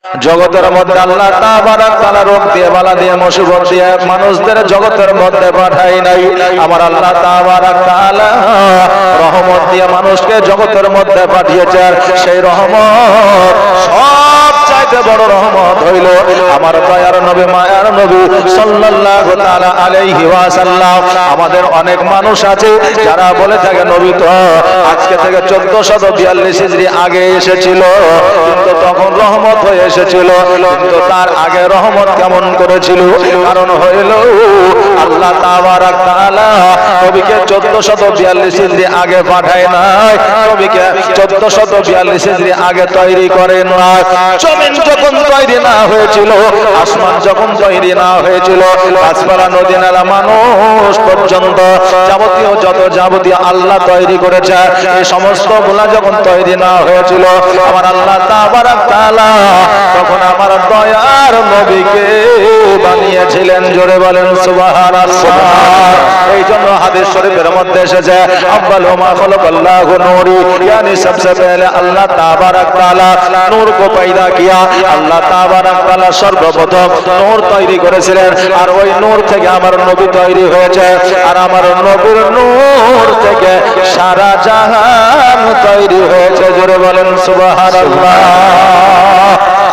জগতের মধ্যে আল্লাহ তাবারক তাআলা রোগ দিয়ে বালা দিয়ে মুসিবত দিয়ে মানুষদের জগতের মধ্যে পাঠাই নাই। আমার আল্লাহ তাবারক তাআলা রহমত দিয়ে মানুষকে জগতের মধ্যে পাঠিয়েছেন। সেই রহমত সবচাইতে বড় রহমত হইল আমার দয়ার নবী মায়ার নবী সাল্লাল্লাহু তাআলা আলাইহি ওয়াসাল্লাম। আমাদের অনেক মানুষ আছে যারা বলে থাকে নবী তো আজকে থেকে 1442 হিজরি আগে এসেছিল, কিন্তু তখন রহমত হয়ে এসেছিল, কিন্তু তার আগে রহমত কেমন করেছিল? কারণ হইল আল্লাহ তাবারক তাআলা নবীকে 1442 হিজরি আগে পাঠায় নাই, নবীকে 1442 হিজরি আগে তৈরি করে না। জমিন যখন তৈরি না হয়েছিল, আসমান যখন তৈরি না হয়েছিল, গাছপালা নদী নালা মানুষ পর্যন্ত যাবতীয় যত যাবতীয় আল্লাহ তৈরি করেছে, এই সমস্ত গুলা যখন তৈরি না হয়েছিল, আমার আল্লাহ তাবারক তাআলা তখন আমার দয়ার নবীকে বানিয়েছিলেন। জোরে বলেন সুবহানাল্লাহ। এই জন্য হাদিস শরীফের মধ্যে এসেছে আউয়ালু মা খালাকাল্লাহু নূরি, यानी सबसे पहले अल्लाह ताबारक ताला नूर को पैदा किया। আল্লাহ তাবারক তাআলা সর্বপ্রথম নূর তৈরি করেছিলেন, আর ওই নূর থেকে আমার নবী তৈরি হয়েছে, আর আমার নবীর নূর থেকে সারা জাহান তৈরি হয়েছে। জোরে বলেন সুবহানাল্লাহ।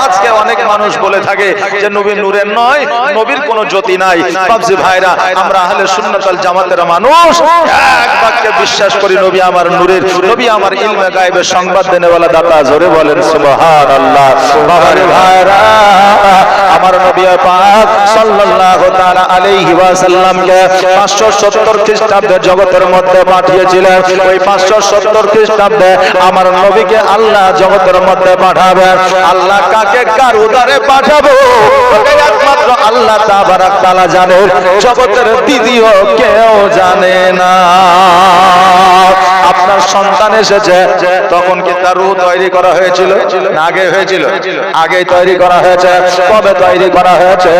আজকে অনেক মানুষ বলে থাকে যে নবী নূরের নয়, নবীর কোনো জ্যোতি নাই। বাবজি ভাইরা, আমরা আহলে সুন্নাত ওয়াল জামাতের মানুষ এক বাক্যে বিশ্বাস করি নবী আমার নূরের, নবী আমার ইলমে গায়বের সংবাদ দেনেওয়ালা দাতা। জোরে বলেন সুবহানাল্লাহ। বাবারে ভাইরা, আমার নবী পাক সাল্লাল্লাহু তাআলা আলাইহি ওয়াসাল্লামকে 570 খ্রিস্টাব্দে জগতের মধ্যে পাঠিয়েছিলেন। ওই 570 খ্রিস্টাব্দে আমার নবীকে আল্লাহ জগতের মধ্যে পাঠাবেন। আল্লাহ কাকে কার উদারে পাঠাবো একমাত্র আল্লাহ তাবারক তাআলা জানেন, জগতের দ্বিতীয় কেউ জানে না। আপনার সন্তান এসেছে, তখন কি তার রূহ তৈরি করা হয়েছিল না আগে হয়েছিল? আগেই তৈরি করা হয়েছে। কবে তৈরি করা হয়েছে?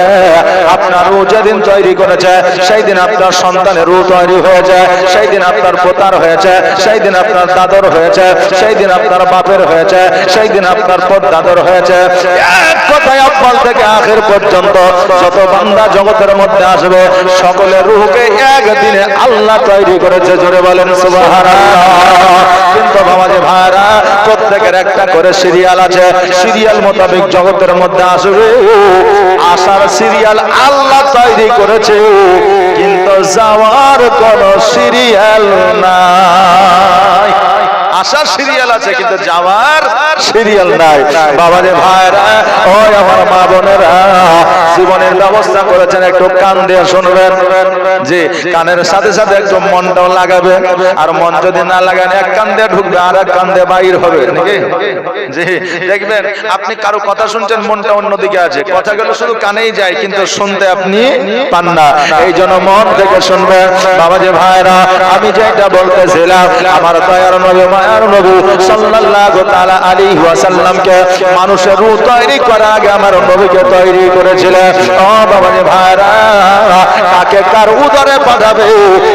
আপনার রূহ যেদিন তৈরি করেছে সেই দিন আপনার সন্তানের রূহ তৈরি হয়েছে, সেই দিন আপনার পোতার হয়েছে, সেই দিন আপনার দাদর হয়েছে, সেই দিন আপনার বাপের হয়েছে, সেই দিন আপনার পরদাদর হয়েছে। এক কথায় আব্বাল থেকে আখির পর্যন্ত যত বান্দা জগতের মধ্যে আসবে সকলের রূহকে একদিনে আল্লাহ তৈরি করেছে। জোরে বলেন সুবহানাল্লাহ। কিন্তু বাবাজি ভাইরা, প্রত্যেকের একটা করে সিরিয়াল আছে, সিরিয়াল মোতাবেক জগতের মধ্যে আসবে। আসার সিরিয়াল আল্লাহ তৈরি করেছে, কিন্তু যাওয়ার কোনো সিরিয়াল নাই। আসার সিরিয়াল আছে কিন্তু যাওয়ার সিরিয়াল নাই। বাবারে ভাইরা, ওই আমার মা বোনেরা, জীবনের ব্যবস্থা করেছেন, একটু কান দিয়ে শুনবেন। যে কানের সাথে সাথে একটু মনটাও লাগাবে, আর মন যদি না লাগান এক কান দিয়ে ঢুকবে আর এক কান দিয়ে বাইর হবে নাকি? জি, দেখবেন আপনি কারো কথা শুনছেন, মনটা অন্যদিকে আছে, কথাগুলো শুধু কানেই যায় কিন্তু শুনতে আপনি পান না। এই জন্য মন থেকে শুনবেন। বাবাজি ভাইরা, আমি যেটা বলতেছিলাম, আমার দয়ার নবী মায়ার নবী সাল্লাল্লাহু তাআলা আলাইহি ওয়াসাল্লামকে মানুষের রূহ তৈরি করার আগে আমার নবীকে তৈরি করেছিলেন। ও বাবাজি ভাইরা, কাকে কার উদরে পাঠাবে,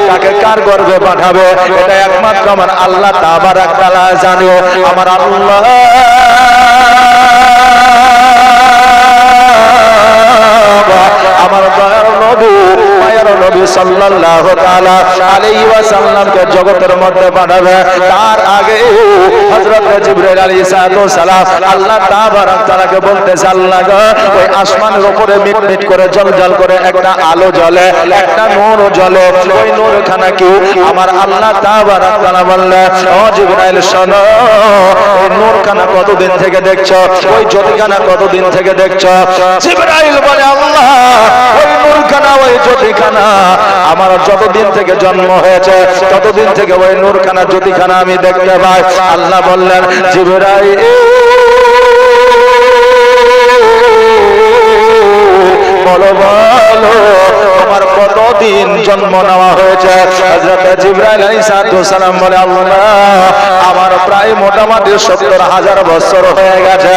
কাকে কার গর্ভে পাঠাবে, এটা একমাত্র আমার আল্লাহ তাবারক তাআলা জানে। আমার আল্লাহ আমার দয়ার নবী মায়ার নবী সাল্লাল্লাহু তাআলা আলাইহি ওয়াসাল্লামকে জগতের মধ্যে পাঠাবে। তার আগে হযরত জিবরাইল আলাইহিস সালাম আল্লাহ তাবারক তাআলাকে বলতেছে, আল্লাহ গো, ওই আসমানের উপরে মিটমিট করে জ্বলজ্বল করে একটা আলো জ্বলে, একটা নূর জ্বলে, ওই নূরখানা কি? আমার আল্লাহ তাবারক তাআলা বললেন, ও জিবরাইল শোনো, ওই নূরখানা কতদিন থেকে দেখছো, ওই জ্যোতিখানা কতদিন থেকে দেখছো? জিবরাইল বলে, আল্লাহ ওই নূরখানা ওই জ্যোতিখানা আমার যতদিন থেকে জন্ম হয়েছে ততদিন থেকে ওই নূরখানা জ্যোতিখানা আমি দেখতে পাই। আল্লাহ বললেন, জিবরাইল বলো বলো তোমার কতদিন জন্ম নেওয়া হয়েছে? হযরত জিবরাইল আলাইহিস সালাম বলে, আল্লাহ আমার প্রায় মোটামুটি 70,000 বছর হয়ে গেছে।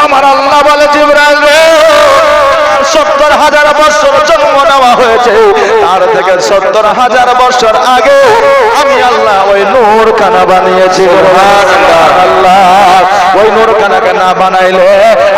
আমার আল্লাহ বলে, জিবরাইল রে, 70,000 বছর জন্ম নেওয়া হয়েছে, তার থেকে 70,000 বছর আগে আমি আল্লাহ ওই নূর খানা বানিয়েছি। আল্লাহ ওই নূর খানাকে না বানাইলে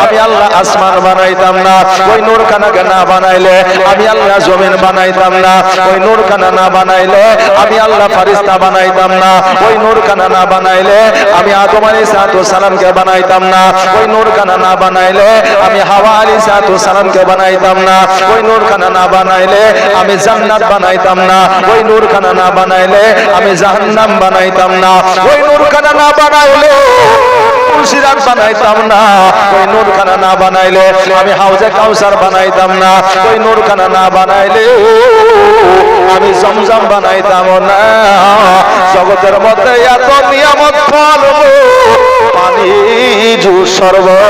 আমি আল্লাহ আসমান বানাইতাম না। ওই নূর খানাকে না বানাইলে আমি আল্লাহ জমিন বানাইতাম না। ওই নূর খানা না বানাইলে আমি আল্লাহ ফারিস্তা বানাইতাম না। ওই নূর খানা না বানাইলে আমি আদম আলাইহিস সালামকে বানাইতাম না। ওই নূর খানা না বানাইলে আমি হাওয়া আলাইহিস সালামকে বানাইতাম না। ওই নূর খানা না বানাইলে আমি জান্নাত বানাইতাম না। ওই নূর খানা না বানাইলে আমি জাহান্নাম বানাইতাম না। ওই নূর খানা না বানাইলে সিরাত বানাইতাম না। ওই নূর খানা না বানাইলে আমি হাউজে কাউসার বানাইতাম না। ওই নূর খানা না বানাইলে আমি জমজম বানাইতাম না। জগতের মধ্যে এত নিয়ামত ফল পানি জুস শরবত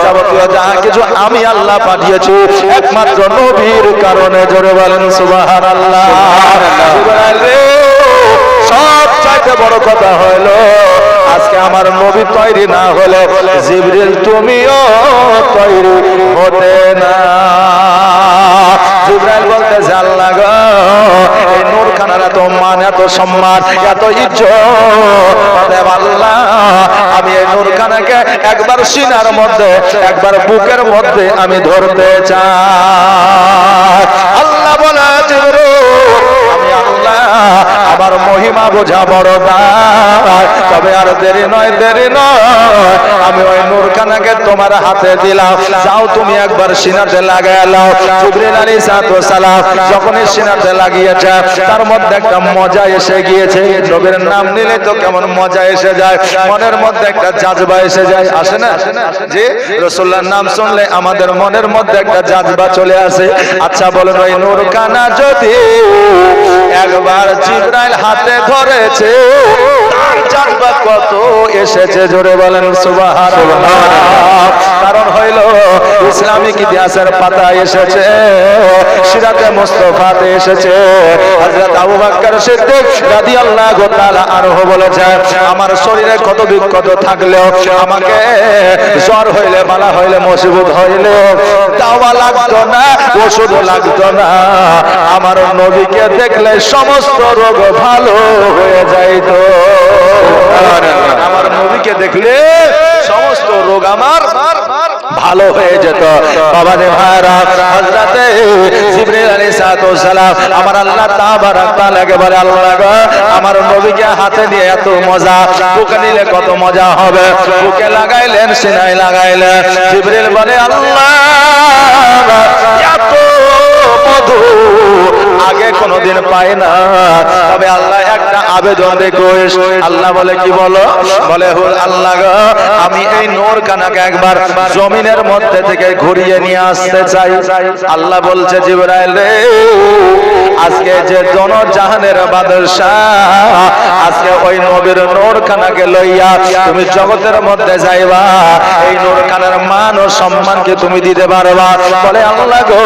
যাবতীয় যা কিছু আমি আল্লাহ পাঠিয়েছি একমাত্র নবীর কারণে। জোরে বলেন সুবহানাল্লাহ। সব চাইতে বড় কথা হলো আজকে আমার নবী তৈরি না হলে জিবরিল তুমিও তৈরি হতে না। জিবরাইল বলতেছে আল্লাহ গো এই নূর খানার এত মান এত সম্মান এত ইজ্জত আল্লাহ আমি এই নূর খানাকে একবার সিনার মধ্যে একবার বুকের মধ্যে আমি ধরতে চাই। আল্লাহ বলে আমি আল্লাহ আমার মহিমা বোঝা বড় দায়। তবে আর দেরি নয় দেরি নয় আমি ওই নূর খানাকে তোমার হাতে দিলাম। যাও তুমি একবার সিনাতে লাগাইলাও। জিবরিল আলাইহিস সালাম যখনই সিনাতে লাগিয়েছে তার মধ্যে একটা মজা এসে গিয়েছে। নবীর নাম নিলে তো কেমন মজা এসে যায়, মনের মধ্যে একটা জাজবা এসে যায়, আসে না? যে রাসূলুল্লাহর নাম শুনলে আমাদের মনের মধ্যে একটা জাজবা চলে আসে। আচ্ছা বলেন ওই নূর খানা যদি একবার জিবরাইল হাতে ধরেছে তার জাজবা কত এসেছে? জোরে বলেন সুবহানাল্লাহ। কারণ হইল ইসলামিক ইতিহাসের পাতায় এসেছে, সিরাতে মুস্তাফাতে এসেছে। হযরত আবু বকর সিদ্দিক রাদিয়াল্লাহু তাআলা আনহু বলেছেন আমার শরীরে কত বিক্ষত থাকলেও আমাকে জ্বর হইলে বালা হইলে মুসিবত হইলে দাওয়া লাগতো না, ওষুধ লাগতো না। আমার নবীকে দেখলে সমস্ত রোগ ভালো হয়ে যাইত। আমার নবীকে দেখলে সমস্ত রোগ আমার ভালো হয়ে যেত। বাবারে ভাইরা হযরতে জিবরিল আলাইহিস সালাম আমার আল্লাহ তাবারাক তাআলাকে বলে আল্লাহ গো আমার নবীকে হাতে নিয়ে এত মজা, বুকে নিলে কত মজা হবে। বুকে লাগাইলেন, সিনায় লাগাইলেন। জিবরিল বলে আল্লাহ এত মধু আগে কোনদিন পাই না। তবে আল্লাহ একটা আবেদন রেখেছ। আল্লাহ বলে কি বলো? বলে আল্লাহ গো আমি এই নূর খানাকে একবার জমিনের মধ্যে থেকে ঘুরিয়ে নিয়ে আসতে চাই। আল্লাহ বলছে জিবরাইল রে আজকে যে জাহানের বাদশাহ আজকে ওই নবীর নূর খানাকে লইয়া তুমি জগতের মধ্যে যাইবা, এই নূর খানার মান ও সম্মানকে তুমি দিতে পারবা? বলে আল্লাহ গো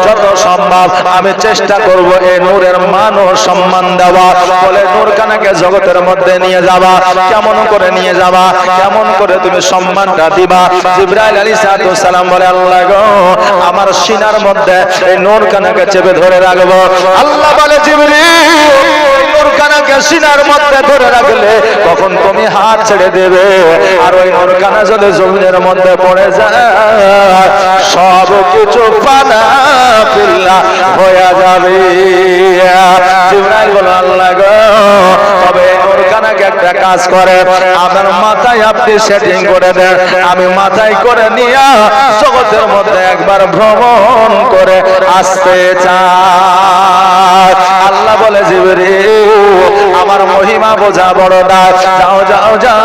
যত সম্ভব আমি চেষ্টা করব এই নূরের মান ও সম্মান দেওয়া। বলে নূর খানাকে জগতের মধ্যে নিয়ে যাবা, কেমন করে নিয়ে যাবা, কেমন করে তুমি সম্মানটা দিবা? জিবরাইল আলাইহিস সালাম বলে আল্লাহ গো আমার সিনার মধ্যে এই নূর খানাকে চেপে ধরে রাখবো। আল্লাহ বলে জিবরিল নূর খানাকে সিনার মধ্যে ধরে রাখলে তখন তুমি হাত ছেড়ে দেবে, আর ওই নূর খানা যদি জমিনের মধ্যে পড়ে যায় সব কিছু ফানা ফিল্লা হয়ে যাবে। জিবরাইল বলে আল্লাহ গো তবে নূর খানাকে একটা কাজ করে আমার মাথায় আপনি সেটিং করে দেন, আমি মাথায় করে নিয়ে জগতের মধ্যে একবার ভ্রমণ করে আসতে চাই। আল্লাহ বলে জিবরিল আমার মহিমা বোঝা বড় না, যাও যাও যাও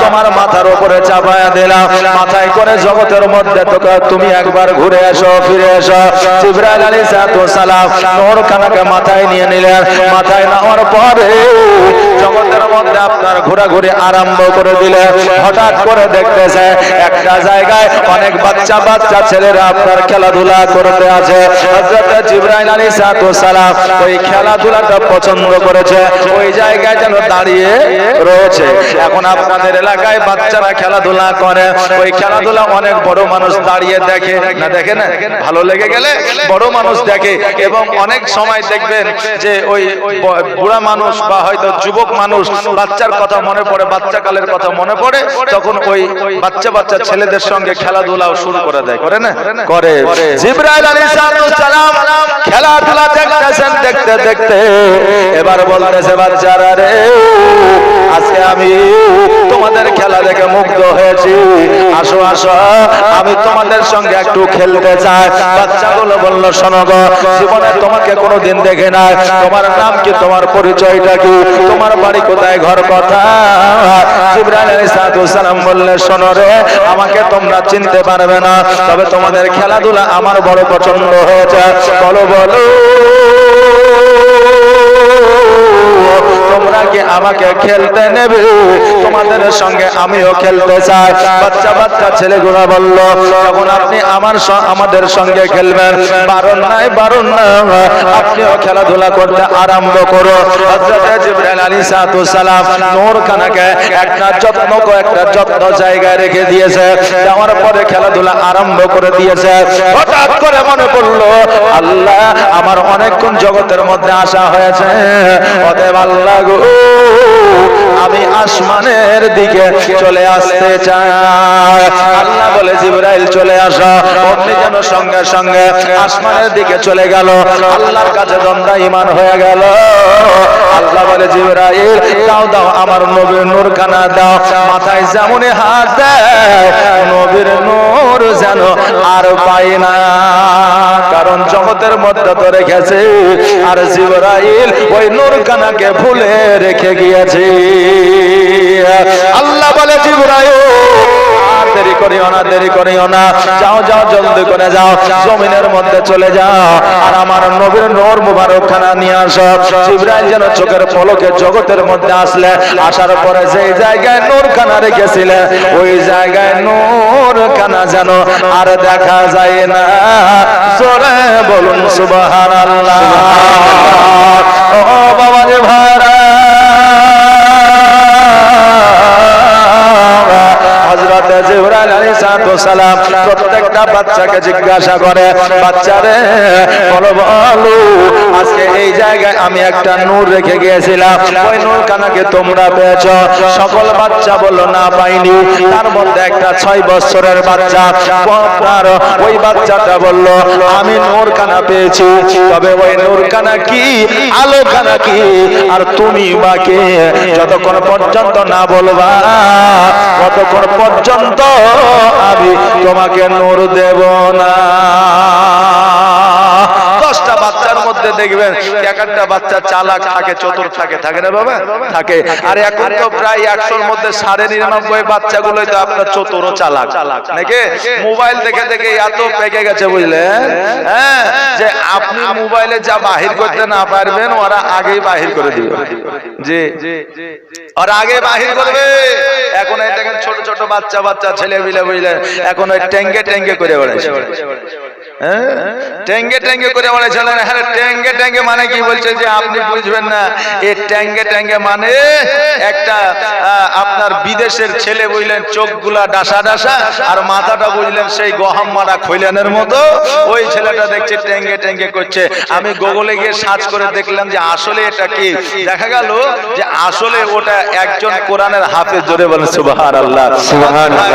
তোমার মাথার উপরে চাপায়া দিলাম, মাথায় করে জগতের মধ্যে তোকে তুমি একবার ঘুরে এসো, ফিরে এসো। জিবরাইল আলাইহিস সালাম নূর খানাকে মাথায় নিয়ে নিলেন। মাথায় নেওয়ার পরে জগতের মধ্যে আপনার ঘোরাঘুরি আরম্ভ করে দিলেন। হঠাৎ করে দেখতেছে একটা জায়গায় অনেক বাচ্চা বাচ্চা ছেলেরা আপনার খেলাধুলা করতে আছে। হযরত জিবরাইল আলাইহিস সালাম ওই খেলাধুলাটা পছন্দ করেছে। ওই জায়গায় যেন দাঁড়িয়ে রয়েছে। এখন আপনাদের এলাকায় বাচ্চারা খেলাধুলা করে, ওই খেলাধুলা অনেক বড় মানুষ দাঁড়িয়ে দেখে না, দেখে না, ভালো লেগে গেলে বড় মানুষ দেখে। এবং অনেক সময় দেখবেন যে ওই বুড়া মানুষ বা হয়তো যুবক মানুষ বাচ্চার কথা মনে পড়ে, বাচ্চা কালের কথা মনে পড়ে, তখন ওই বাচ্চা বাচ্চা ছেলেদের সঙ্গে খেলাধুলাও শুরু করে দেয়, করে না, করে। জিবরাইল আলাইহিস সালাম খেলাধুলা দেখতেছেন, দেখতে দেখতে এবার বলতেছে, বাচ্চারা রে, আজকে আমি তোমাদের খেলা দেখে মুগ্ধ হয়েছি, আসো আসো আমি তোমাদের সঙ্গে একটু খেলতে চাই। বাচ্চাগুলো বলল, শোনো গো, জীবনে তোমাকে কোনোদিন দেখে নাই, তোমার নাম কি, তোমার পরিচয়টা কি, তোমার বাড়ি কোথায়, ঘর কোথায়? জিবরাইল আলাইহিস সালাম বললেন, শোনো রে, আমাকে তোমরা চিনতে পারবে না, তবে তোমাদের খেলাধুলা আমার বড় পছন্দ হয়েছে। বলো বলো, তোমরা কি আমাকে খেলতে নেবে? তোমাদের সঙ্গে আমিও খেলতে চাই। বাচ্চা বাচ্চা ছেলেগুলো বলল, যখন আপনি আমাদের সঙ্গে খেলবেন, বারণ নাই, বারণ না, আপনিও খেলাধুলা করতে আরম্ভ করো। হযরত জিবরাইল আলাইহিস সালাম নূরখানাকে একটা যত্ন জায়গায় রেখে দিয়েছে। যাওয়ার পরে খেলাধুলা আরম্ভ করে দিয়েছে। হঠাৎ করে মনে পড়লো, আল্লাহ, আমার অনেকক্ষণ জগতের মধ্যে আসা হয়েছে, অতএব আল্লাহ গো, আমি আসমানের দিকে চলে আসতে চাই। আল্লাহ বলে, জিবরাইল চলে আসো। অমনি যেন সঙ্গে সঙ্গে আসমানের দিকে চলে গেল, আল্লাহর কাছে দণ্ডায়মান হয়ে গেল। আল্লাহ বলে, জিবরাইল দাও দাও, আমার নবীর নূরখানা দাও। মাথায় যেমনই হাত দেয়, নবীর নূর যেন আর পাই না, কারণ জগতের মধ্যে তো রেখেছে, আর জিবরাইল ওই নূরখানাকে ভুলে রেখে গিয়েছে। আল্লাহ বলে, জিবরাইল দেরি করিও না, দেরি করিও না, যাও যাও, জলদি করে যাও, জমিনের মধ্যে চলে যাও, আর আমার নবীর নূর মুবারকখানা নিয়ে আসো। জিবরাইল যেন চোখের পলকে জগতের মধ্যে আসলে, আসার পরে যেই জায়গায় নূরখানা রেখেছিলেন, ওই জায়গায় নূরখানা যেন আর দেখা যায় না। জোরে বলুন সুবহানাল্লাহ। ও বাবা রে ভাইরা, হযরত জিবরাইল আলাইহিস সালাম প্রত্যেকটা বাচ্চাকে জিজ্ঞাসা করে, বাচ্চারে বলো বলো, আজকে এই জায়গায় আমি একটা নূর রেখে গিয়েছিলাম, ওই নূরখানাকে তোমরা পেয়েছো? সকল বাচ্চা বলল, না, পাইনি। তার মধ্যে একটা 6 বছরের বাচ্চা, ওই বাচ্চাটা বলল, আমি নূরখানা পেয়েছি, তবে ওই নূরখানা কি, আলোখানা কি, আর তুমি বাকি যতক্ষণ পর্যন্ত না বলবা, ততক্ষণ পর্যন্ত আমি তোমাকে নূর দেব না। 10টা বাচ্চার মধ্যে দেখবেন একটা বাচ্চা চালাক থাকে, চতুর থাকে, থাকে না বাবা? থাকে। আর এখন তো প্রায় 100-র মধ্যে 99.5 বাচ্চাগুলোই তো আপনার চতুর ও চালাক নাকি? মোবাইল দেখে দেখে এত পেকে গেছে, বুঝলেন? হ্যাঁ, যে আপনি মোবাইলে যা বাহির করতে না পারবেন, ওরা আগেই বাহির করে দিবে। জি, আর আগে বাহির করবে। এখন এই দেখেন ছোট ছোট বাচ্চা বাচ্চা ছেলে মিলে, বুঝলেন, এখন ওই ট্যাঙ্গে ট্যাঙ্গে করে বেড়াচ্ছে। হ্যাঁ, ট্যাঙ্গে ট্যাঙ্গে করে বেড়াচ্ছে। হ্যাঁ, ট্যাঙ্গে ট্যাঙ্গে মানে কি বলছে যে আপনি বুঝবেন না। এই ট্যাঙ্গে ট্যাঙ্গে মানে একটা আপনার বিদেশের ছেলে, বুঝলেন, চোখগুলা ডাসা ডাসা, আর মাথাটা বুঝলেন সেই গহম মারা খৈলানের মতো। ওই ছেলেটা দেখছে ট্যাঙ্গে ট্যাঙ্গে করছে। আমি গুগলে গিয়ে সার্চ করে দেখলাম যে আসলে এটা কি। দেখা গেল যে আসলে ওটা একজন কোরআনের হাফেজ। জোরে বলেন সুবহানাল্লাহ, সুবহানাল্লাহ।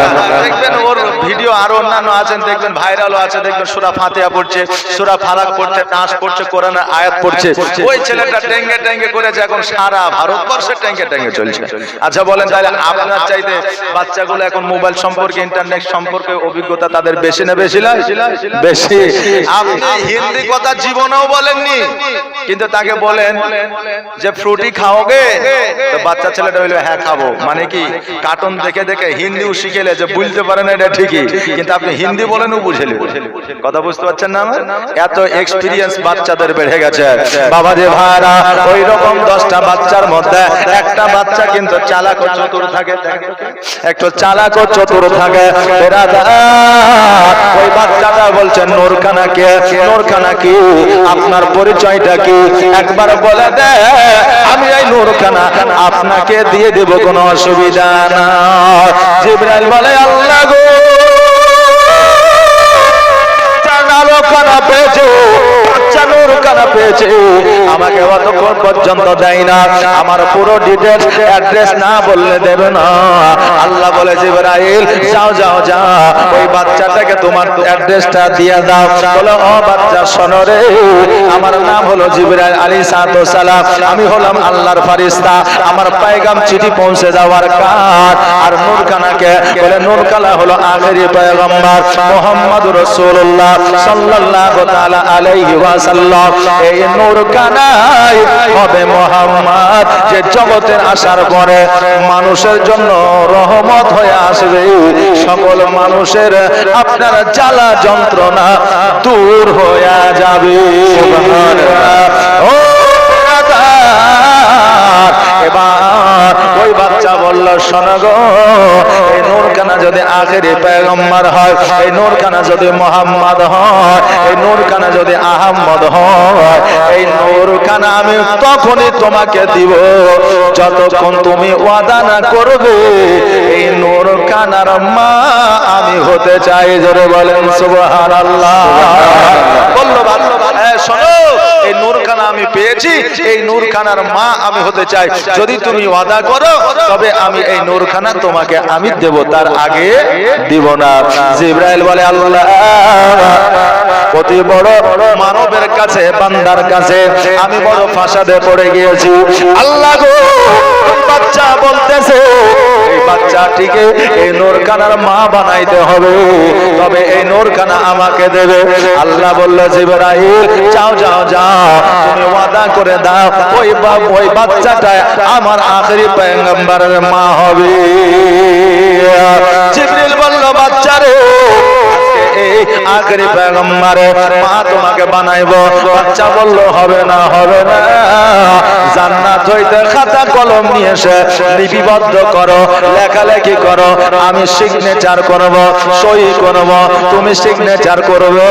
দেখবেন ওর ভিডিও আরো অন্যান্য আছেন, দেখবেন ভাইরালও আছে, দেখবেন সূরা ফাতিহা পড়ছে, সূরা ফালাক পড়ছে, নাস পড়ছে, কোরআনের আয়াত পড়ছে। ওই ছেলেটা ট্যাঙ্গে ট্যাঙ্গে করেছে, এখন সারা ভারতবর্ষে ট্যাঙ্গে ট্যাঙ্গে চলছে। আচ্ছা বলেন, তাহলে আপনার চাইতে বাচ্চাগুলো এখন মোবাইল সম্পর্কে, ইন্টারনেট সম্পর্কে অভিজ্ঞতা তাদের বেশি না বেশি না বেশি? আপনি হিন্দি কথা জীবনেও বলেননি, কিন্তু তাকে বলেন যে ফ্রুটি খাওগে, তো বাচ্চা ছেলেটা বলবে হ্যাঁ খাবো। মানে কি, কার্টুন দেখে দেখে হিন্দিও শিখেলে, যে বুঝতে পারে না এটা ঠিকই, কিন্তু আপনি হিন্দি বলেনও বুঝেলি। কথা বুঝতে পারছেন না? আমার এত এক্সপিরিয়েন্স বাচ্চাদের বেড়ে গেছে। বাবা যে ভাইরা, ওই রকম 10টা বাচ্চার মধ্যে একটা বাচ্চা কিন্তু চালাক ও চতুর থাকে, একটু চালাক ও চতুর থাকে। ওই বাচ্চাটা বলছেন নূরখানা নূরখানা কে? নূরখানা কি? আপনার পরিচয়টা কি? একবার বলে দে, আমি এই নূরখানা আপনাকে দিয়ে দেব, কোনো অসুবিধা না। জিবরাইল বলে, আল্লাহ গো, নূরখানা পেয়েছে, বাচ্চা নূরখানা পেয়েছে, আমাকে অতক্ষণ পর্যন্ত দেয় না, আমার পুরো ডিটেইলস অ্যাড্রেস না বললে দেবে না। আল্লাহ বলে, জিবরাইল যাও যাও যাও, ওই বাচ্চাটাকে তোমার অ্যাড্রেসটা দিয়ে দাও। বলো, ও বাচ্চা শোনো রে, আমার নাম হলো জিবরাইল আলাইহিস সালাম, আমি হলাম আল্লাহর ফেরেশতা, আমার পয়গাম চিঠি পৌঁছে যাওয়ার কাজ। আর নূরখানাকে বলে, নূরখানা হলো আখেরি পয়গম্বর মুহাম্মদুর রাসূলুল্লাহ সাল্লাল্লাহু তাআলা আলাইহি ওয়াসাল্লাম। এই নূরখানাই হবে মুহাম্মদ, যে জগতের আসার পরে মানুষের জন্য রহমত হয়ে আসবে, সকল মানুষের আপনার জ্বালা যন্ত্রণা দূর হয়ে যাবে। সুবহানাল্লাহ। ও এবার ওই বাচ্চা বলল, শোনো গো, এই নূরখানা যদি আখেরি পয়গম্বর হয়, এই নূরখানা যদি মুহাম্মদ হয়, এই নূরখানা যদি আহমদ হয়, এই নূরখানা আমি তখনই তোমাকে দিব যতক্ষণ তুমি ওয়াদা না করবে এই নূরখানার মা আমি হতে চাই। জোরে বলেন সুবহানাল্লাহ। বলল বাচ্চা, শোনো, এই নূরখানা আমি পেয়েছি, এই নূরখানার মা আমি হতে চাই, যদি তুমি ওয়াদা করো তবে আমি এই নূরখানা তোমাকে আমি দেব, তার আগে দিব না। জিবরাইল বলে, আল্লাহ, অতি বড় মানবের কাছে, বান্দার কাছে আমি বড় ফাসাদে পড়ে গিয়েছি। আল্লাহ গো, বাচ্চা বলতেছে এই বাচ্চাটিকে এই নূরখানার মা বানাইতে হবে, তবে এই নূরখানা আমাকে দেবে। আল্লাহ বলল, জিবরাইল যাও যাও যাও, তুমি ওয়াদা করে দাও ওই বাচ্চাটা আমার আখেরি পয়গম্বরের মা হবে। জিবরিল বলল, বাচ্চারে এই আখেরি পয়গম্বরের মা তোমাকে বানাইবো। বাচ্চা বলল, হবে না, হবে না, জান্নাত হইতে খাতা কলম নিয়ে এসে লিপিবদ্ধ করো, লেখালেখি করো, আমি সিগনেচার করব, সই করব, তুমি সিগনেচার করবে,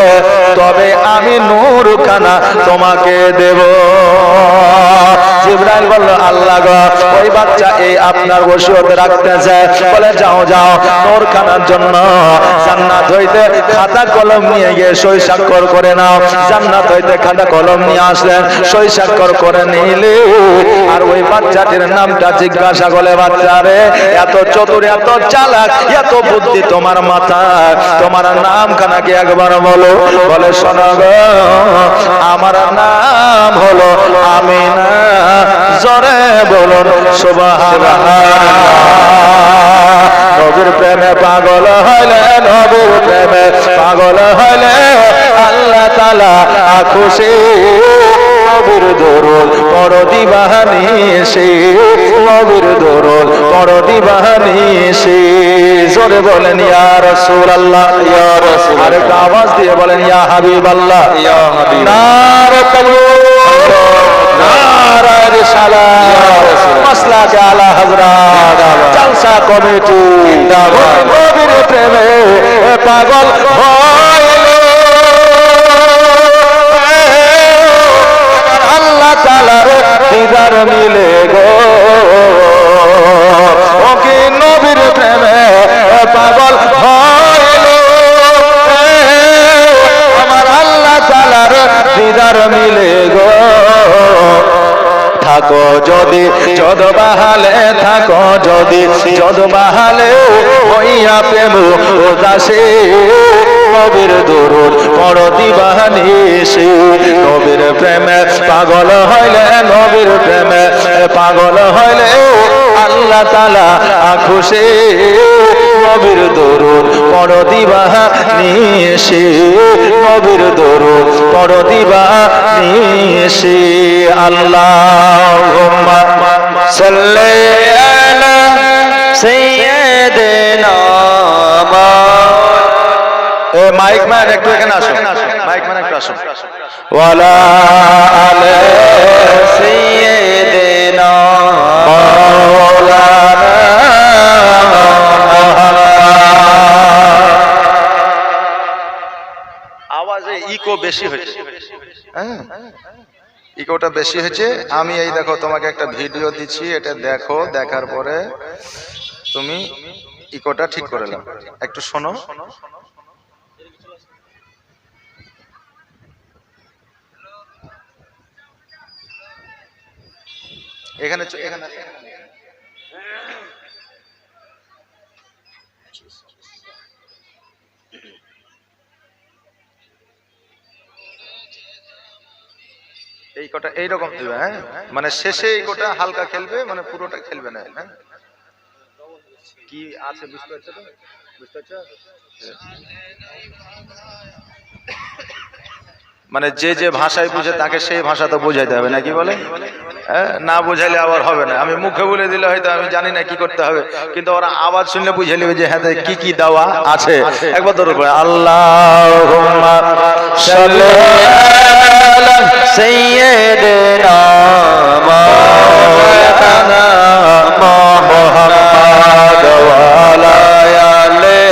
তবে আমি নূরখানা তোমাকে দেব। জিবরাইল বলল, আল্লাহ গো, ওই বাচ্চা এই আপনার ওসিয়ত রাখতেছে, বলে যাও যাও, নূরখানার জন্য জান্নাত হইতে খাতা কলম নিয়ে গিয়ে সই স্বাক্ষর করে নাও। জান্নাত হইতে খাতা কলম নিয়ে আসলেন, সই স্বাক্ষর করে নিলে, আর ওই বাচ্চাটির নামটা জিজ্ঞাসা করলে, বাচ্চারে এত চতুর, এত চালাক, এত বুদ্ধি তোমার মাথায়, তোমার নাম খানা কি একবার বলো। বলে, শোনো গো, আমার নাম হলো আমিনা। জোরে বলুন সুবহানাল্লাহ। নবীর প্রেমে পাগল হইলে, নবীর প্রেমে পাগল হইলে আল্লাহ তাআলা খুশি। নবীর দরুদ পড় দিবানিশি, নবীর দরুদ পড় দিবানিশি। জোরে বলেন ইয়া রাসূলুল্লাহ, ইয়া রাসূল। আরেকটা আওয়াজ দিয়ে বলেন ইয়া হাবিবাল্লাহ, ইয়া হাবিব। নারে তাকবীর, নারে রিসালাত, মাসলাকে আলা হযরত, জলসা কমিটি, নবীর প্রেমে পাগল হইলে আল্লাহ তাআলার দিদার মিলে গো। ওকে নবীর প্রেমে পাগল হইলে আমার আল্লাহ তাআলার দিদার মিলে গো। থাকো যদি যদ বাহালে, থাকো যদি যদ বাহালে, হইয়া প্রেম উদাসী, নবীর দরুদ পড় দিবানিশি। নবীর প্রেমে পাগল হইলে, নবীর প্রেমে পাগল হইলে আল্লাহ তাআলা খুশি। নবীর দরুদ পড় দিবানিশি, নবীর দরুদ পড় দিবানিশি। আল্লাহুম্মা সাল্লি আলা সাইয়্যিদিনা। মাইক ম্যান একটু এখানে আসো, মাইক ম্যান একটু আসো। ওয়ালা আলা সাইয়্যিদিনা মাওলানা। আওয়াজে ইকো বেশি হয়েছে, হ্যাঁ ইকোটা বেশি হয়েছে। আমি এই দেখো তোমাকে একটা ভিডিও দিচ্ছি, এটা দেখো, দেখার পরে তুমি ইকোটা ঠিক করে নাও, একটু শোনো। এখানে এখানে এই কটা এইরকম দিবে, হ্যাঁ মানে শেষে এই কটা হালকা খেলবে, মানে পুরোটা খেলবে না, হ্যাঁ কি আছে বুঝতে পারছো তো, বুঝতে পারছো? মানে যে যে ভাষায় বুঝে তাকে সেই ভাষা তো বুঝাইতে হবে নাকি বলে, না বুঝাইলে আবার হবে না। আমি মুখে বলে দিলে হয়তো আমি জানি না কি করতে হবে, কিন্তু ওরা আওয়াজ শুনলে বুঝে নেবে যে হ্যাঁ কি কি দেওয়া আছে। একবার ধরো করে আল্লাহুম্মা সাল্লি আলা সাইয়্যিদিনা মাওলানা মুহাম্মদ ওয়া আলা আলি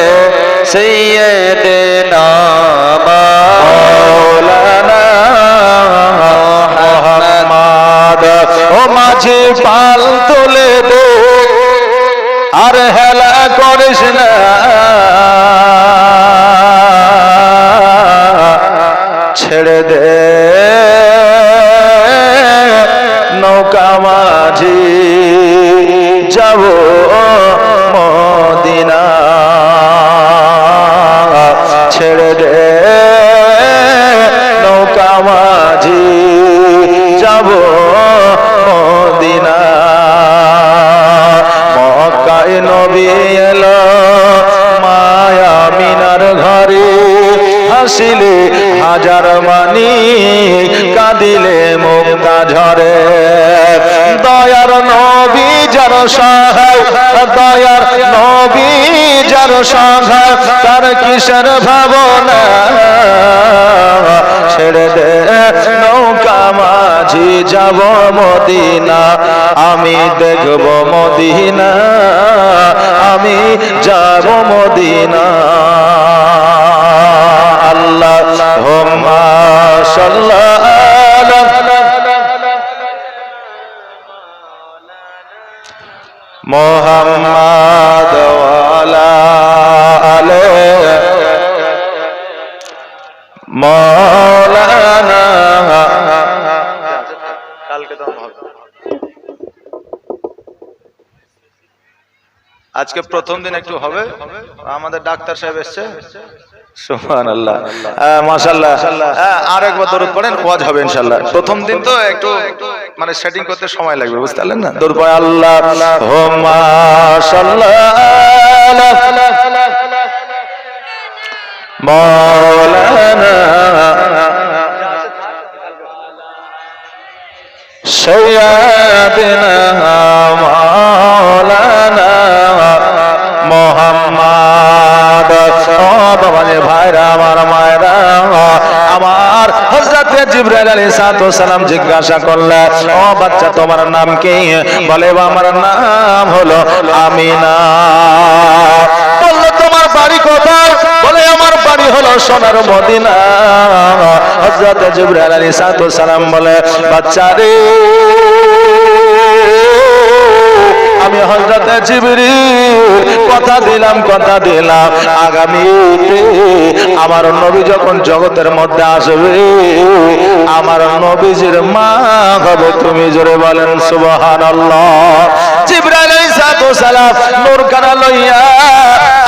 সাইয়্যিদিনা মাওলানা মুহাম্মদ। ও মাঝে পাল তোলে দে আর হেলা করিস না, ছেড়ে দে নৌকা মাঝি যাব মদিনা, ছেড়ে দে নৌকা মাঝি যাব মদিনা। মক্কায় নবী এলো মায়া মিনার ঘরে, হাসিলে হাজার মানি কাঁদিলে মুক্তা ঝরে। দয়ার নবী যার সহায়, দয়ার নবী যার সহায়, তার কিসের ভাবনা, ছেড়ে দে নৌকা মাঝি যাব মদিনা, আমি দেখব মদিনা, আমি যাব মদিনা। আল্লাহুম্মা সাল্লি আলা মুহাম্মদ ওয়া আলা আলি মাওলানা। কালকে তো হবে, আজকে প্রথম দিন একটু হবে। আমাদের ডাক্তার সাহেব এসছে, সুবহানাল্লাহ, মাশাআল্লাহ। আরেকবার দরুদ পড়েন, ওয়াজ হবে ইনশাআল্লাহ। প্রথম দিন তো একটু মানে সেটিং করতে সময় লাগবে, বুঝতে পারলেন না? দরুদ পড়ে আল্লাহুম্মা সাল্লি আলা মাওলানা সাইয়্যিদিনা মাওলানা মুহাম্মদ। ও বাবাজি ভাইরা, আমার মায়েরা, আমার হযরত জিবরাইল আলাইহিস সালাম জিজ্ঞাসা করলেন, ও বাচ্চা তোমার নাম কি? বলে আমার নাম হলো আমিনা। বললো তোমার বাড়ি কোথায়? বলে আমার বাড়ি হলো সোনার মদিনা। হযরত জিবরাইল আলাইহিস সালাম বলে, বাচ্চা রে, আমি হযরত জিবরিল কথা দিলাম আগামীতে আমার নবী যখন জগতের মধ্যে আসবে, আমার নবীজির মা হবে তুমি। জোরে বলেন সুবহানাল্লাহ। জিবরাইল আলাইহিস সালাম নূরখানা লইয়া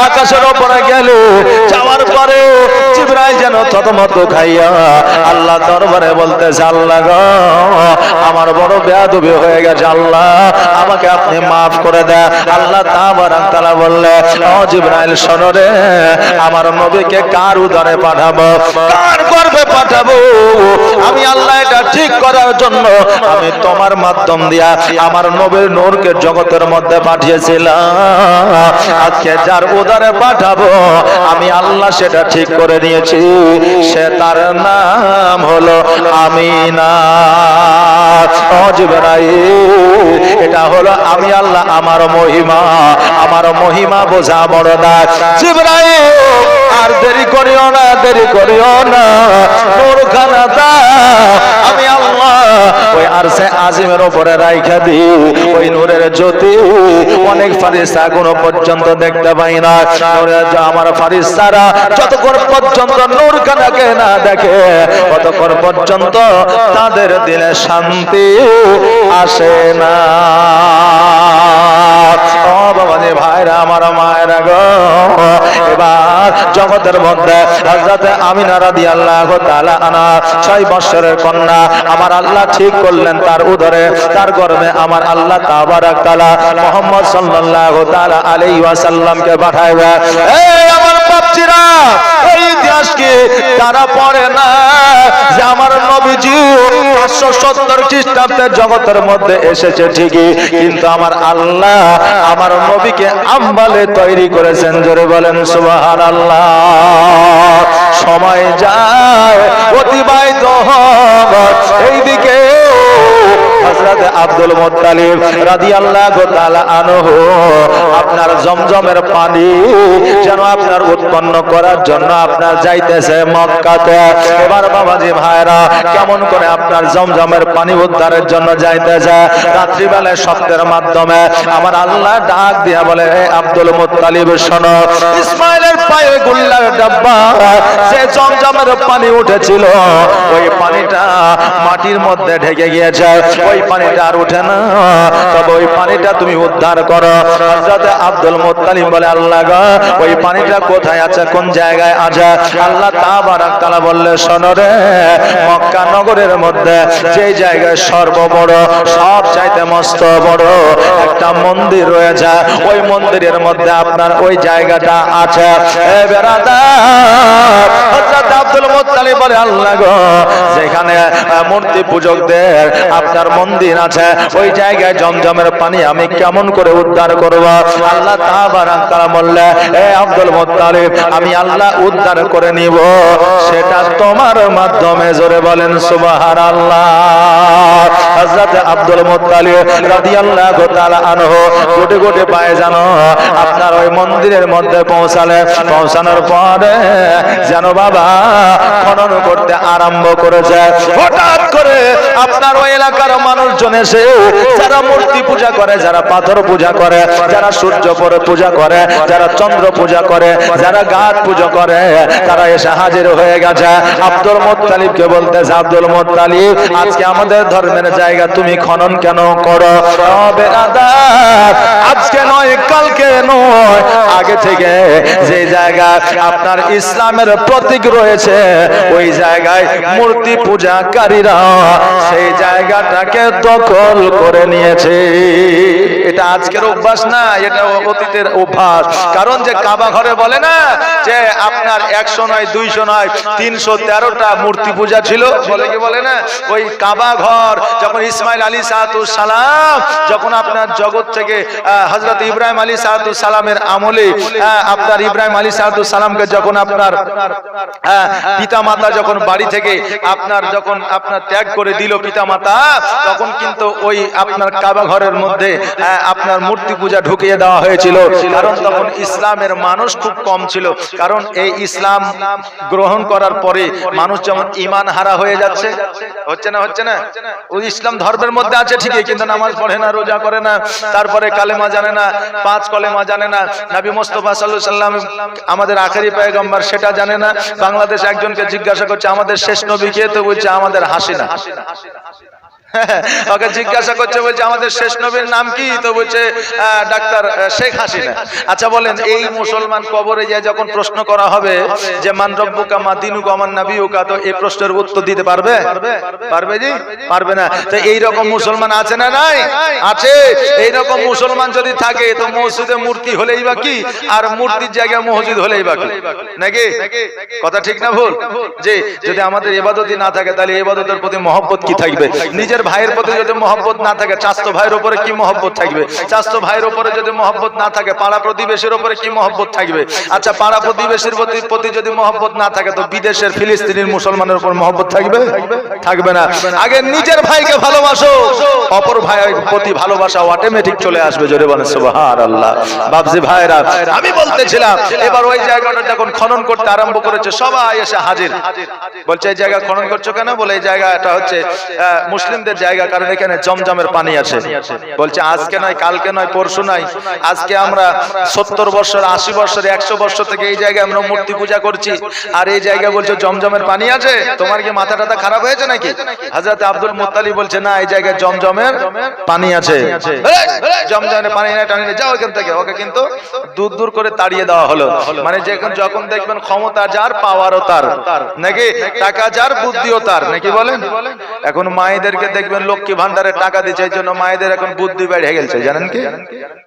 আকাশের উপরে গেল। যাওয়ার পরে জিবরাইল যেন থতমত খাইয়া আল্লাহ দরবারে বলতেছে, আল্লাহ গো, আমার বড় বেয়াদবি হয়ে গেছে, আল্লাহ আমাকে আপনি মাফ করে দেন। আল্লাহ তাবারাক তাআলা বললে, ও জিবরাইল শোনো রে, আমার নবীকে কার উদরে পাঠাবো, কার গর্ভে পাঠাবো? আমি আল্লাহ এটা ঠিক করার জন্য আমি তোমার মাধ্যম দিয়া আমার নবীর নূরকে জগতের মধ্যে পাঠিয়েছিলাম। আজকে যার উদরে পাঠাবো আমি আল্লাহ সেটা ঠিক করে নিয়েছি, সে তার নাম হলো আমিনা। ও জিবরাইল, এটা হলো আমি আল্লাহ, আমার মহিমা বোঝা বড় না। জিবরাইল আর দেরি করিও না, দেরি করিও না, নূরখানা দাও, আমি আল্লাহ ওই আরশে আজিমের উপরে রাইখা দিই। ওই নূরের জ্যোতি অনেক ফেরেশতা এখনো পর্যন্ত দেখতে পাই না। আমার ফেরেশতারা যতক্ষণ পর্যন্ত নূরখানাকে না দেখে ততক্ষণ পর্যন্ত তাদের দিলে শান্তি আসে না। ও বাবাজি ভাইরা, আমার মায়েরা গো, এবার জগতের মধ্যে হযরত আমিনা রাদিয়াল্লাহু তাআলা আনহা 6 বছরের কন্যা আমার আল্লাহ ঠিক করলেন, তার উদরে তার গর্ভে আমার আল্লাহ তাবারাক তাআলা মুহাম্মদ সাল্লাল্লাহু তাআলা আলাইহি ওয়াসাল্লামকে পাঠাইবে। এই আমার বাপজিরা, এই ইতিহাস কি তারা পড়ে না যে আমার নবীজি 570 খ্রিস্টাব্দে জগতের মধ্যে এসেছে ঠিকই, কিন্তু আমার আল্লাহ আমার নবীকে আম্বালে তৈরি করেছেন। জোরে বলেন সুবহানাল্লাহ। সময় যায়, অতিবাহিত হয়, এইদিকে হযরত আব্দুল মুত্তালিব রাদিয়াল্লাহু তাআলা আনহু আপনার জমজমের পানি যেন আপনার উৎপন্ন করার জন্য আপনার যাইতেছে মক্কাতে। এবার বাবাজি ভাইরা, কেমন করে আপনার জমজমের পানি উদ্ধারের জন্য যাইতেছে? রাত্রিবেলায় শব্দের মাধ্যমে আমার আল্লাহ ডাক দিয়া বলে, হে আব্দুল মুত্তালিব শোনো, ইসমাইলের পায়ে গুল্লার ডাব্বা যে জমজমের পানি উঠেছিল ওই পানিটা মাটির মধ্যে ঢেকে গিয়েছে, ওই পানিটা আর উঠে না, তবে ওই পানিটা তুমি উদ্ধার করো। হযরত আব্দুল মুত্তালিব বলে, আল্লাহ গো, ওই পানিটা কোথায় আছে, কোন জায়গায় আছে? আল্লাহ তাবারাক তাআলা বললে, শোনো রে, মক্কা নগরের মধ্যে যে জায়গায় সর্ববড়, সব চাইতে মস্ত বড় একটা মন্দির রয়েছে, ওই মন্দিরের মধ্যে আপনার ওই জায়গাটা আছে। এ বেরাদার, হযরত আব্দুল মুত্তালিব বলে, আল্লাহ গো, যেখানে মূর্তি পূজকদের আপনার মন্দির আছে ওই জায়গায় জমজমের পানি আমি কেমন করে উদ্ধার করব? আল্লাহ তাবারাক তাআলা বললে, এ আব্দুল মুত্তালিব, আমি আল্লাহ উদ্ধার করে নিব, সেটা তোমার মাধ্যমে। জোরে বলেন সুবহানাল্লাহ। হযরত আব্দুল মুত্তালিব রাদিয়াল্লাহু তাআলা আনহু কোটি কোটি পায়ে জানো আপনার ওই মন্দিরের মধ্যে পৌঁছানোর পরে যেন বাবা খনন করতে আরম্ভ করেছে। হঠাৎ করে আপনার ওই এলাকার মানুষজন এসে, যারা মূর্তি পূজা করে, যারা পাথর পূজা করে, যারা সূর্য পূজা করে, যারা চন্দ্র পূজা করে, যারা গাছ পূজা করে, তারা এসে হাজির হয়ে গেছে। আব্দুল মুত্তালিবকে বলতেছে, আব্দুল মুত্তালিব, আজকে আমাদের ধর্মের জায়গা তুমি খনন কেন করো? আজকে নয়, কালকে নয়, আগে থেকে যে জায়গা আপনার ইসলামের প্রতীক রয়েছে ওই জায়গায় মূর্তি পূজাকারীরা সেই জায়গাটাকে দখল করে নিয়েছে। এটা আজকের অভ্যাস না, এটা অতীতের অভ্যাস। কারণ যে কাবা ঘরে বলে না যে আপনার 100 নয়, 200 নয়, 313টা মূর্তি পূজা ছিল, বলে কি বলে না? ওই কাবা ঘর যখন ইসমাইল আলাইহিস সালাম যখন আপনার জগৎ থেকে হযরত ইব্রাহিম আলাইহিস সালামের আমলে আপনার ইব্রাহিম আলাইহিস সালামকে যখন আপনার পিতা মাতা যখন বাড়ি থেকে আপনার যখন আপনার ত্যাগ করে দিল পিতা মাতা, তখন কিন্তু ওই আপনার কাবা ঘরের মধ্যে আপনার মূর্তি পূজা ঢুকিয়ে দেওয়া হয়েছিল। কারণ তখন ইসলামের মানুষ খুব কম ছিল। কারণ এই ইসলাম গ্রহণ করার পরে মানুষ যেমন ঈমান হারা হয়ে যাচ্ছে, হচ্ছে না, ওই ইসলাম ধর্মের মধ্যে আছে ঠিকই, কিন্তু নামাজ পড়ে না, রোজা করে না, তারপরে কালেমা জানে না, 5 কলেমা জানে না, নবী মুস্তাফা সাল্লাল্লাহু আলাইহি ওয়াসাল্লাম আমাদের আখেরি পয়গম্বর সেটা জানে না। বাংলাদেশ একজনকে জিজ্ঞাসা করছে আমাদের শেষ নবী কে, তো বলছে আমাদের হাসিনা। ওকে জিজ্ঞাসা করছে, বলছে আমাদের শেষ নবীর নাম কি, তো বলছে ডাক্তার শেখ হাসিনা। আচ্ছা বলেন, এই মুসলমান কবরে যায় যখন প্রশ্ন করা হবে যে মান রব্বুকা মা দীনুকা মান নাবিয়ুকা, তো এই প্রশ্নের উত্তর দিতে পারবে? পারবে জি? পারবে না। তো এই রকম মুসলমান আছে না নাই? আছে। এই রকম মুসলমান যদি থাকে তো মসজিদে মূর্তি হলেই বা কি, আর মূর্তির জায়গায় মসজিদ হলেই বা কি, নাকি? কথা ঠিক না ভুল? জি, যদি আমাদের ইবাদতই না থাকে তাহলে ইবাদতের প্রতি মহব্বত কি থাকবে? নিজের নিজের ভাইয়ের প্রতি যদি মহব্বত না থাকে চাচাতো ভাইয়ের উপরে কি মহব্বত থাকবে? চাচাতো ভাইয়ের উপরে যদি মহব্বত না থাকে পাড়া প্রতিবেশীর উপরে কি মহব্বত থাকবে? আচ্ছা পাড়া প্রতিবেশীর প্রতি যদি মহব্বত না থাকে তো বিদেশের ফিলিস্তিনের মুসলমানের উপর মহব্বত থাকবে? থাকবে না। আগে নিজের ভাইকে ভালোবাসো, অপর ভাইয়ের প্রতি ভালোবাসা অটোমেটিক চলে আসবে। জোরে বলেন সুবহানাল্লাহ। বাপজি ভাইরা, আমি বলতেছিলাম এবার ওই জায়গাটা যখন খনন করতে আরম্ভ করেছে সবাই এসে হাজির। বলছে এই জায়গা খনন করছো কেন? বলে এই জায়গাটা হচ্ছে মুসলিমদের জায়গা, কারণ এখানে জমজমের পানি আছে। বলছে আজকে নয়, কালকে নয়, পরশু নয়, আজকে আমরা 70 বছর 80 বছর 100 বছর থেকে এই জায়গায় আমরা মূর্তি পূজা করছি, আর এই জায়গায় বলছো জমজমের পানি আছে। তোমার কি মাথা টাথা খারাপ হয়েছে নাকি? হযরত আব্দুল মুত্তালিব বলছে না, এই জায়গায় জমজমের পানি আছে। জমজমের পানি না, টানি যাও এখান থেকে। ওকে কিন্তু দূর দূর করে তাড়িয়ে দেওয়া হলো। মানে যখন দেখবেন ক্ষমতা যার, পাওয়ারও তার, নাকি টাকা যার, বুদ্ধিও তার, নাকি বলেন? এখন মায়েদেরকে দেখবেন লক্ষ্মী ভান্ডারের টাকা দিচ্ছে, এই জন্য মায়েদের এখন বুদ্ধি বেড়ে গেছে, জানেন কি?